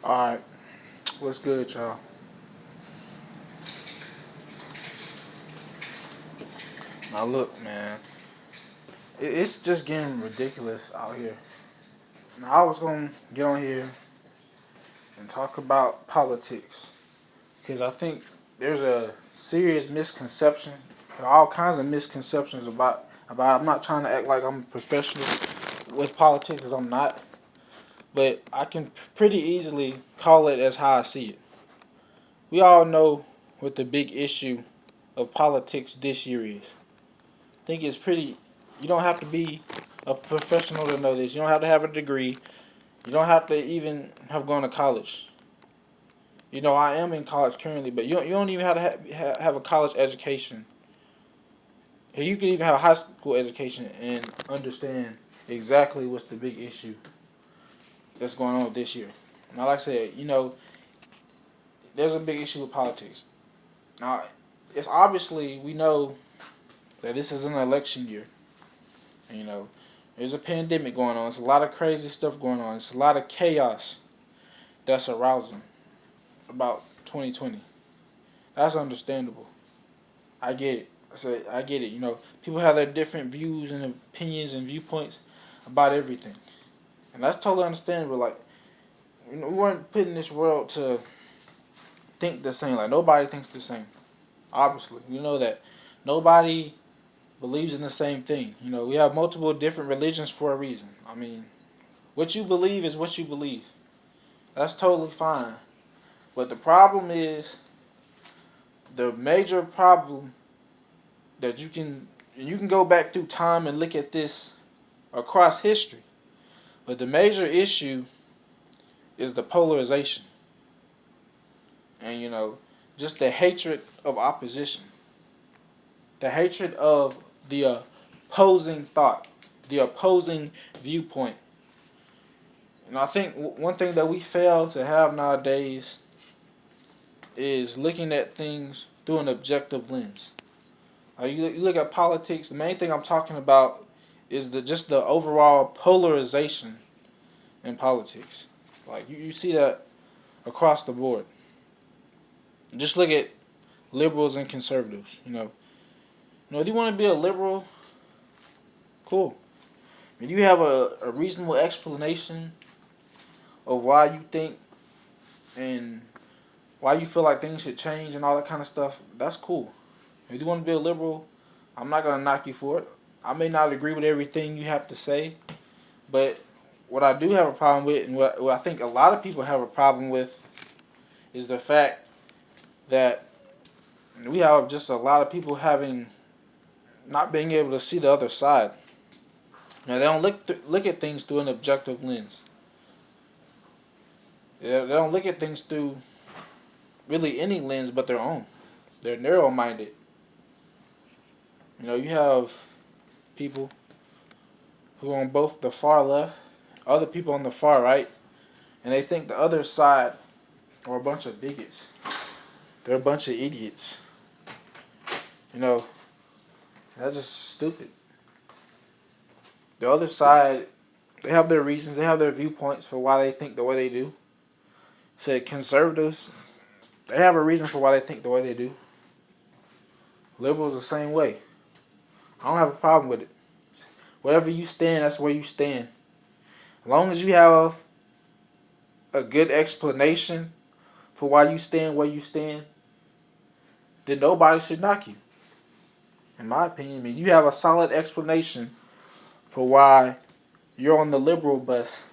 Alright, what's good, y'all? Now, look, man, it's just getting ridiculous out here. Now, I was gonna get on here and talk about politics because I think there's a serious misconception, all kinds of misconceptions about. I'm not trying to act like I'm a professional with politics, because I'm not, but I can pretty easily call it as how I see it. We all know what the big issue of politics this year is. I think it's pretty. You don't have to be a professional to know this. You don't have to have a degree. You don't have to even have gone to college. I am in college currently, but you don't even have to have a college education. You can even have a high school education and understand exactly what's the big issue that's going on this year. Now, like I said, there's a big issue with politics. Now, it's obviously we know that this is an election year. You know, there's a pandemic going on. It's a lot of crazy stuff going on. It's a lot of chaos that's arousing about 2020. That's understandable. I get it. I get it. People have their different views and opinions and viewpoints about everything, and that's totally understandable. Like, we weren't put in this world to think the same. Like, nobody thinks the same. Obviously, you know that nobody believes in the same thing. We have multiple different religions for a reason. I mean, what you believe is what you believe. That's totally fine. But the problem is, the major problem that you can go back through time and look at this across history. But the major issue is the polarization. And just the hatred of opposition. The hatred of the opposing thought, the opposing viewpoint. And I think one thing that we fail to have nowadays is looking at things through an objective lens. You look at politics. The main thing I'm talking about is the overall polarization in politics. Like, you see that across the board. Just look at liberals and conservatives. If you want to be a liberal, cool. If you have a reasonable explanation of why you think and why you feel like things should change and all that kind of stuff, that's cool. If you want to be a liberal, I'm not going to knock you for it. I may not agree with everything you have to say, but what I do have a problem with, and what I think a lot of people have a problem with, is the fact that we have just a lot of people not being able to see the other side. Now, they don't look at things through an objective lens. They don't look at things through really any lens but their own. They're narrow-minded. You have people who are on both the far left, other people on the far right, and they think the other side are a bunch of bigots. They're a bunch of idiots. That's just stupid. The other side, they have their reasons, they have their viewpoints for why they think the way they do. So conservatives, they have a reason for why they think the way they do. Liberals the same way. I don't have a problem with it. Wherever you stand, that's where you stand. As long as you have a good explanation for why you stand where you stand, then nobody should knock you. In my opinion, you have a solid explanation for why you're on the liberal bus.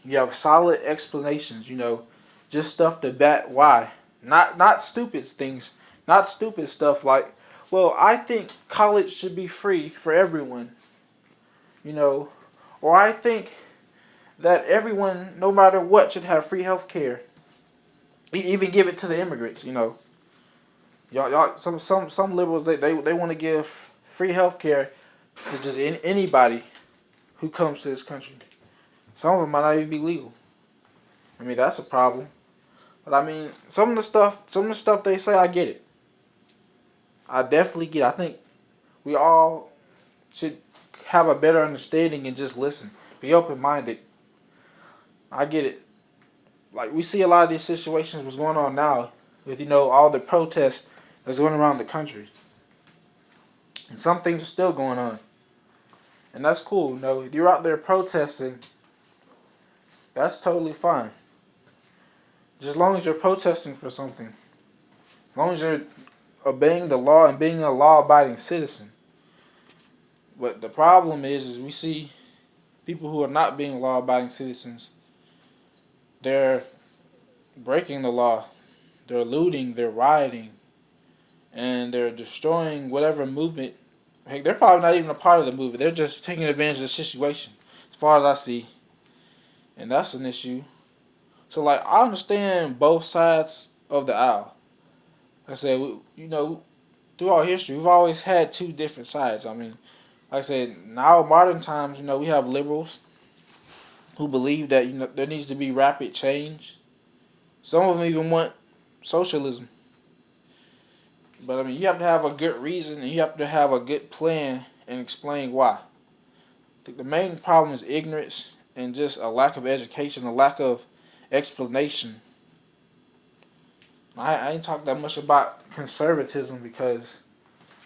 You have solid explanations, just stuff to bat why. Not stupid things, not stupid stuff like, well, I think college should be free for everyone, or I think that everyone, no matter what, should have free health care. Even give it to the immigrants, Y'all, some liberals, they want to give free health care to just anybody who comes to this country. Some of them might not even be legal. That's a problem. But some of the stuff they say, I get it. I definitely get it. I think we all should have a better understanding and just listen. Be open minded. I get it. like we see a lot of these situations what's going on now with all the protests that's going around the country, and some things are still going on, and that's cool. If you're out there protesting, that's totally fine. Just as long as you're protesting for something, as long as you're obeying the law and being a law-abiding citizen. But the problem is we see people who are not being law-abiding citizens. They're breaking the law. They're looting. They're rioting. And they're destroying whatever movement. Heck, they're probably not even a part of the movement. They're just taking advantage of the situation, as far as I see. And that's an issue. So, like, I understand both sides of the aisle. Like I said, throughout history, we've always had two different sides. I mean, like I said, now modern times, we have liberals who believe that there needs to be rapid change. Some of them even want socialism. But I mean, you have to have a good reason and you have to have a good plan and explain why. I think the main problem is ignorance and just a lack of education, a lack of explanation. I ain't talking that much about conservatism because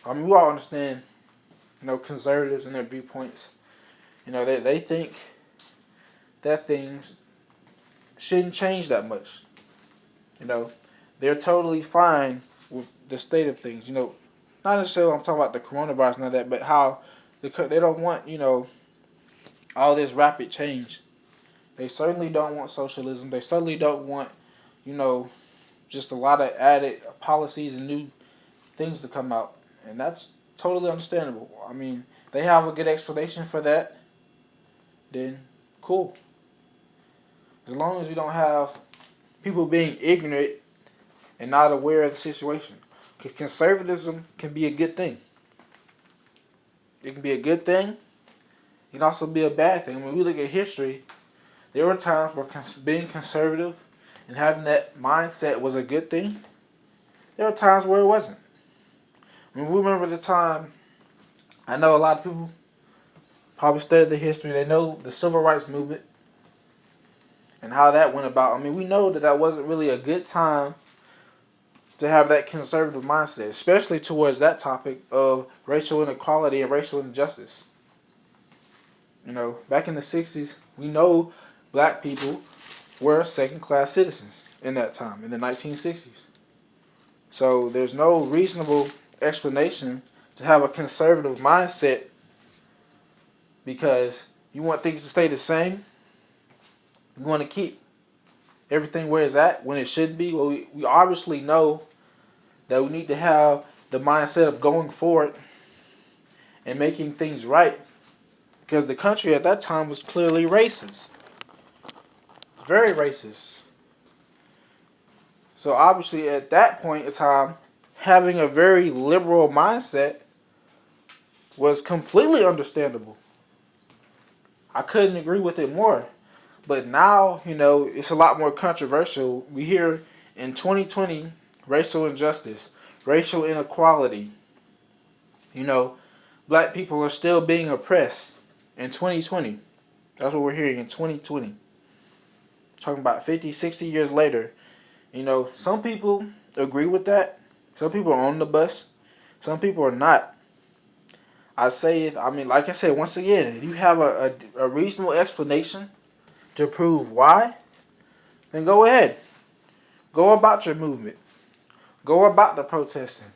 I mean we all understand, conservatives and their viewpoints. They think that things shouldn't change that much. They're totally fine with the state of things. Not necessarily I'm talking about the coronavirus and all that, but how they don't want, all this rapid change. They certainly don't want socialism. They certainly don't want, just a lot of added policies and new things to come out. And that's totally understandable. I mean, they have a good explanation for that, then cool. As long as we don't have people being ignorant and not aware of the situation. Because conservatism can be a good thing. It can be a good thing. It can also be a bad thing. When we look at history, there were times where being conservative and having that mindset was a good thing. There were times where it wasn't. I mean, we remember the time, I know a lot of people probably studied the history. They know the civil rights movement and how that went about. I mean, we know that wasn't really a good time to have that conservative mindset, especially towards that topic of racial inequality and racial injustice. Back in the 60s, we know black people were second-class citizens in that time, in the 1960s. So there's no reasonable explanation to have a conservative mindset because you want things to stay the same. You want to keep everything where it's at when it should be. Well, we obviously know that we need to have the mindset of going forward and making things right because the country at that time was clearly racist. Very racist. So obviously at that point in time, having a very liberal mindset was completely understandable. I couldn't agree with it more. But now, it's a lot more controversial. We hear in 2020, racial injustice, racial inequality. Black people are still being oppressed in 2020. That's what we're hearing in 2020. Talking about 50, 60 years later. Some people agree with that. Some people are on the bus. Some people are not. Like I said, once again, if you have a reasonable explanation to prove why, then go ahead. Go about your movement. Go about the protesting.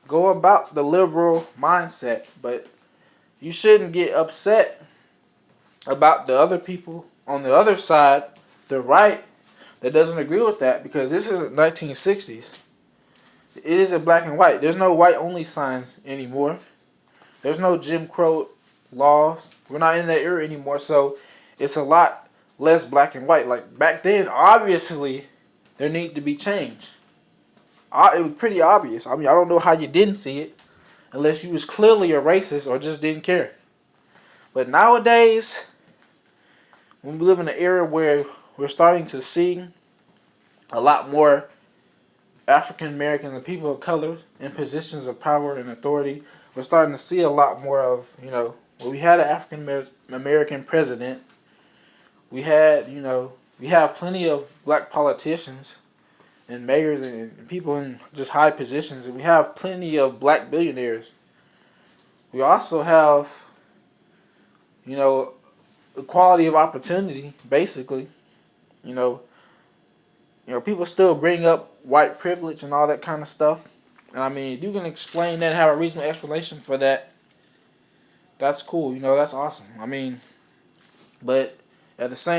Go about the liberal mindset. But you shouldn't get upset about the other people on the other side, the right, that doesn't agree with that because this isn't 1960s. It isn't black and white. There's no white only signs anymore. There's no Jim Crow laws. We're not in that era anymore, so it's a lot less black and white. Like back then, obviously, there needed to be change. It was pretty obvious. I mean, I don't know how you didn't see it unless you was clearly a racist or just didn't care. But nowadays, when we live in an era where we're starting to see a lot more African Americans and people of color in positions of power and authority, we're starting to see a lot more of, we had an African American president. We had, We have plenty of black politicians and mayors and people in just high positions, and we have plenty of black billionaires. We also have, you know, equality of opportunity, basically. You know, people still bring up white privilege and all that kind of stuff. And I mean, if you can explain that and have a reasonable explanation for that, that's cool. That's awesome. I mean, but at the same